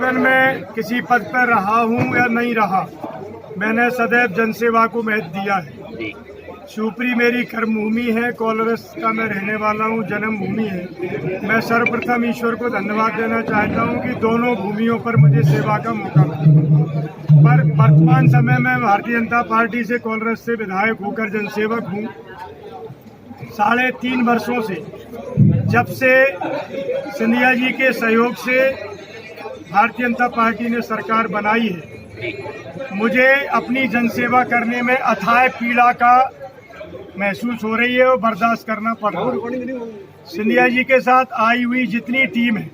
जीवन में किसी पद पर रहा हूं या नहीं रहा, मैंने सदैव जनसेवा को महत्व दिया है। शिवपुरी मेरी कर्मभूमि है, कोलरस का मैं रहने वाला हूं, जन्मभूमि है। मैं सर्वप्रथम ईश्वर को धन्यवाद देना चाहता हूं कि दोनों भूमियों पर मुझे सेवा का मौका मिला। पर वर्तमान समय में भारतीय जनता पार्टी से, कोलरस से विधायक होकर जनसेवक हूं। 3.5 वर्षों से, जब से सिंधिया जी के सहयोग से भारतीय जनता पार्टी ने सरकार बनाई है, मुझे अपनी जनसेवा करने में अथाह पीड़ा का महसूस हो रही है और बर्दाश्त करना पड़ रहा है। सिंधिया जी के साथ आई हुई जितनी टीम है,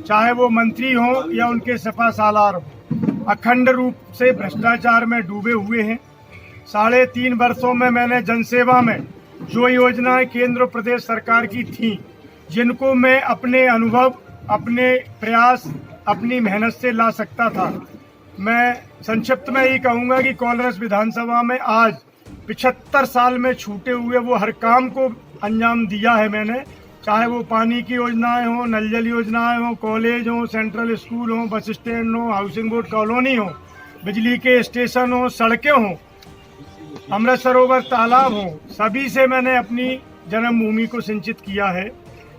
चाहे वो मंत्री हो या उनके सपा सालार हो, अखंड रूप से भ्रष्टाचार में डूबे हुए हैं। 3.5 वर्षों में मैंने जनसेवा में जो योजनाएं केंद्र प्रदेश सरकार की थी, जिनको मैं अपने अनुभव, अपने प्रयास, अपनी मेहनत से ला सकता था, मैं संक्षिप्त में यही कहूँगा कि कोलरस विधानसभा में आज 75 साल में छूटे हुए वो हर काम को अंजाम दिया है मैंने। चाहे वो पानी की योजनाएं हो, नल जल योजनाएं हो, कॉलेज हो, सेंट्रल स्कूल हो, बस स्टैंड हो, हाउसिंग बोर्ड कॉलोनी हो, बिजली के स्टेशन हो, सड़कें हो, अमृत सरोवर तालाब हो, सभी से मैंने अपनी जन्मभूमि को सिंचित किया है।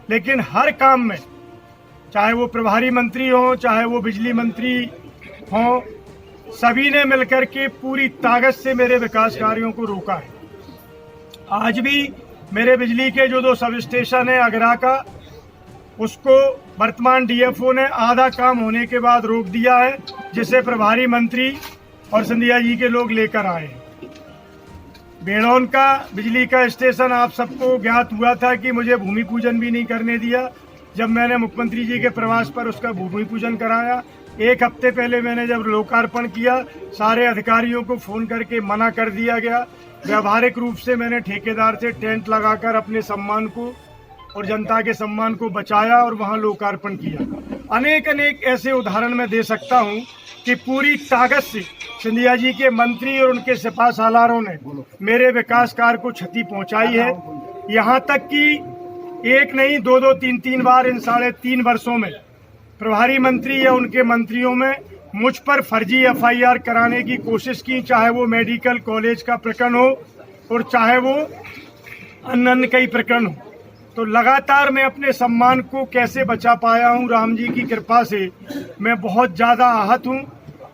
लेकिन हर काम में, चाहे वो प्रभारी मंत्री हो, चाहे वो बिजली मंत्री हो, सभी ने मिलकर के पूरी ताकत से मेरे विकास कार्यों को रोका है। आज भी मेरे बिजली के जो 2 सब स्टेशन है अगरा का, उसको वर्तमान डीएफओ ने आधा काम होने के बाद रोक दिया है, जिसे प्रभारी मंत्री और सिंधिया जी के लोग लेकर आए हैं। बेड़ौन का बिजली का स्टेशन आप सबको ज्ञात हुआ था कि मुझे भूमि पूजन भी नहीं करने दिया। जब मैंने मुख्यमंत्री जी के प्रवास पर उसका भूमि पूजन कराया, 1 हफ्ते पहले मैंने जब लोकार्पण किया, सारे अधिकारियों को फोन करके मना कर दिया गया। व्यावहारिक रूप से मैंने ठेकेदार से टेंट लगाकर अपने सम्मान को और जनता के सम्मान को बचाया और वहां लोकार्पण किया। अनेक ऐसे उदाहरण मैं दे सकता हूं कि पूरी ताकत से सिंधिया जी के मंत्री और उनके सिपा सालारों ने मेरे विकास कार्य को क्षति पहुंचाई है। यहाँ तक कि 1 नहीं 2-2, 3-3 बार इन 3.5 वर्षों में प्रभारी मंत्री या उनके मंत्रियों में मुझ पर फर्जी एफआईआर कराने की कोशिश की, चाहे वो मेडिकल कॉलेज का प्रकरण हो और चाहे वो अन्य कई प्रकरण हो। तो लगातार मैं अपने सम्मान को कैसे बचा पाया हूं, राम जी की कृपा से मैं बहुत ज़्यादा आहत हूं।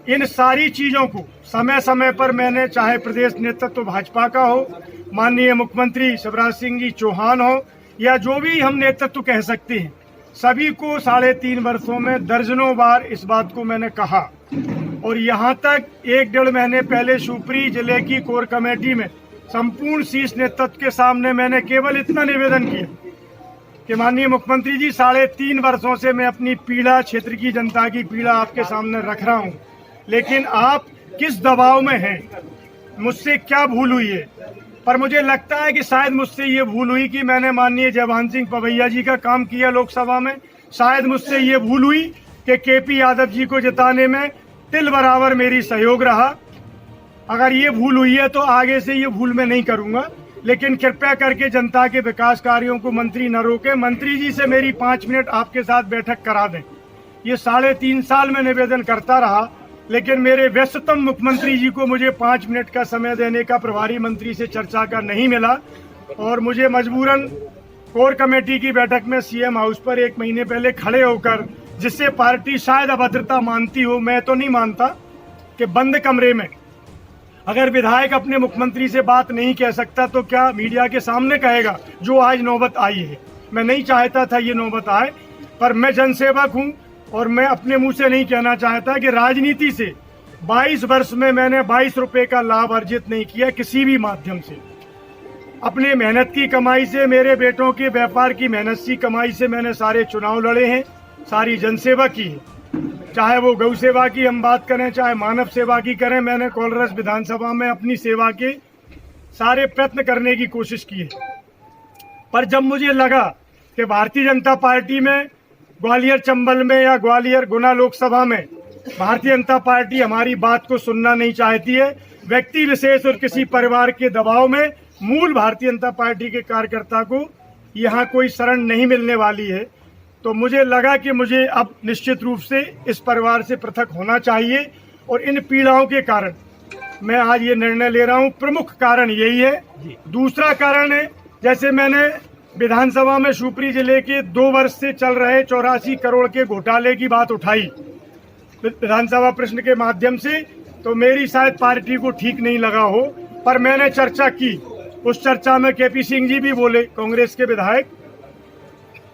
इन सारी चीज़ों को समय समय पर मैंने, चाहे प्रदेश नेतृत्व भाजपा का हो, माननीय मुख्यमंत्री शिवराज सिंह जी चौहान हो, या जो भी हम नेतृत्व कह सकते हैं, सभी को 3.5 वर्षों में दर्जनों बार इस बात को मैंने कहा। और यहाँ तक 1-1.5 महीने पहले शिवपुरी जिले की कोर कमेटी में संपूर्ण शीर्ष नेतृत्व के सामने मैंने केवल इतना निवेदन किया कि माननीय मुख्यमंत्री जी, 3.5 वर्षों से मैं अपनी पीड़ा, क्षेत्र की जनता की पीड़ा आपके सामने रख रहा हूँ, लेकिन आप किस दबाव में हैं, मुझसे क्या भूल हुई है। पर मुझे लगता है कि शायद मुझसे ये भूल हुई कि मैंने माननीय जयभान सिंह पवैया जी का काम किया लोकसभा में। शायद मुझसे ये भूल हुई कि केपी यादव जी को जिताने में तिल बराबर मेरी सहयोग रहा। अगर ये भूल हुई है तो आगे से ये भूल मैं नहीं करूंगा। लेकिन कृपया करके जनता के विकास कार्यों को मंत्री न रोके। मंत्री जी से मेरी 5 मिनट आपके साथ बैठक करा दें। ये 3.5 साल में निवेदन करता रहा, लेकिन मेरे व्यस्ततम मुख्यमंत्री जी को मुझे 5 मिनट का समय देने का प्रभारी मंत्री से चर्चा का नहीं मिला और मुझे मजबूरन कोर कमेटी की बैठक में सीएम हाउस पर 1 महीने पहले खड़े होकर, जिससे पार्टी शायद अभद्रता मानती हो, मैं तो नहीं मानता, कि बंद कमरे में अगर विधायक अपने मुख्यमंत्री से बात नहीं कह सकता तो क्या मीडिया के सामने कहेगा, जो आज नौबत आई है। मैं नहीं चाहता था ये नौबत आए, पर मैं जनसेवक हूँ और मैं अपने मुंह से नहीं कहना चाहता कि राजनीति से 22 वर्ष में मैंने 22 रुपए का लाभ अर्जित नहीं किया किसी भी माध्यम से। अपने मेहनत की कमाई से, मेरे बेटों के व्यापार की मेहनत की कमाई से मैंने सारे चुनाव लड़े हैं, सारी जनसेवा की है। चाहे वो गौ सेवा की हम बात करें, चाहे मानव सेवा की करें, मैंने कोलरस विधानसभा में अपनी सेवा के सारे प्रयत्न करने की कोशिश की है। पर जब मुझे लगा कि भारतीय जनता पार्टी में ग्वालियर चंबल में या ग्वालियर गुना लोकसभा में भारतीय जनता पार्टी हमारी बात को सुनना नहीं चाहती है, व्यक्ति विशेष और किसी परिवार के दबाव में मूल भारतीय जनता पार्टी के कार्यकर्ता को यहाँ कोई शरण नहीं मिलने वाली है, तो मुझे लगा कि मुझे अब निश्चित रूप से इस परिवार से पृथक होना चाहिए और इन पीड़ाओं के कारण मैं आज ये निर्णय ले रहा हूँ। प्रमुख कारण यही है। दूसरा कारण है, जैसे मैंने विधानसभा में शिवपुरी जिले के 2 वर्ष से चल रहे 84 करोड़ के घोटाले की बात उठाई विधानसभा प्रश्न के माध्यम से, तो मेरी शायद पार्टी को ठीक नहीं लगा हो, पर मैंने चर्चा की। उस चर्चा में केपी सिंह जी भी बोले, कांग्रेस के विधायक।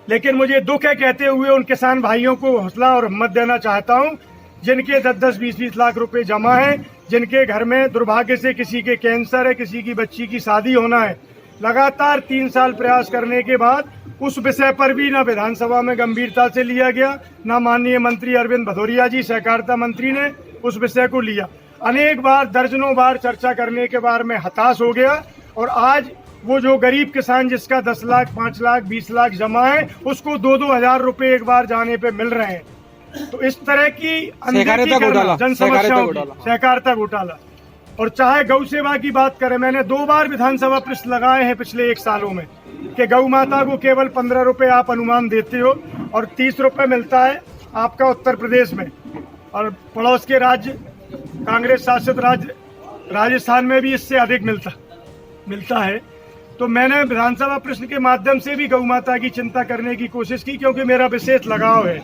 लेकिन मुझे दुख है कहते हुए उन किसान भाइयों को हौसला और हिम्मत देना चाहता हूं, जिनके 10-10, 20-20 लाख रुपए जमा है, जिनके घर में दुर्भाग्य से किसी के कैंसर है, किसी की बच्ची की शादी होना है। लगातार 3 साल प्रयास करने के बाद उस विषय पर भी न विधानसभा में गंभीरता से लिया गया, न माननीय मंत्री अरविंद भदौरिया जी सहकारिता मंत्री ने उस विषय को लिया। अनेक बार, दर्जनों बार चर्चा करने के बाद मैं हताश हो गया और आज वो जो गरीब किसान जिसका 10 लाख, 5 लाख, 20 लाख जमा है, उसको 2-2 हजार रुपए एक बार जाने पे मिल रहे हैं। तो इस तरह की जन समस्याओं की सहकारिता घोटाला। और चाहे गौ सेवा की बात करें, मैंने 2 बार विधानसभा प्रश्न लगाए हैं पिछले 1 सालों में कि गौ माता को केवल 15 रुपए आप अनुमान देते हो और 30 रुपए मिलता है आपका उत्तर प्रदेश में, और पड़ोस के राज्य, कांग्रेस शासित राज्य राजस्थान में भी इससे अधिक मिलता है। तो मैंने विधानसभा प्रश्न के माध्यम से भी गौ माता की चिंता करने की कोशिश की, क्योंकि मेरा विशेष लगाव है।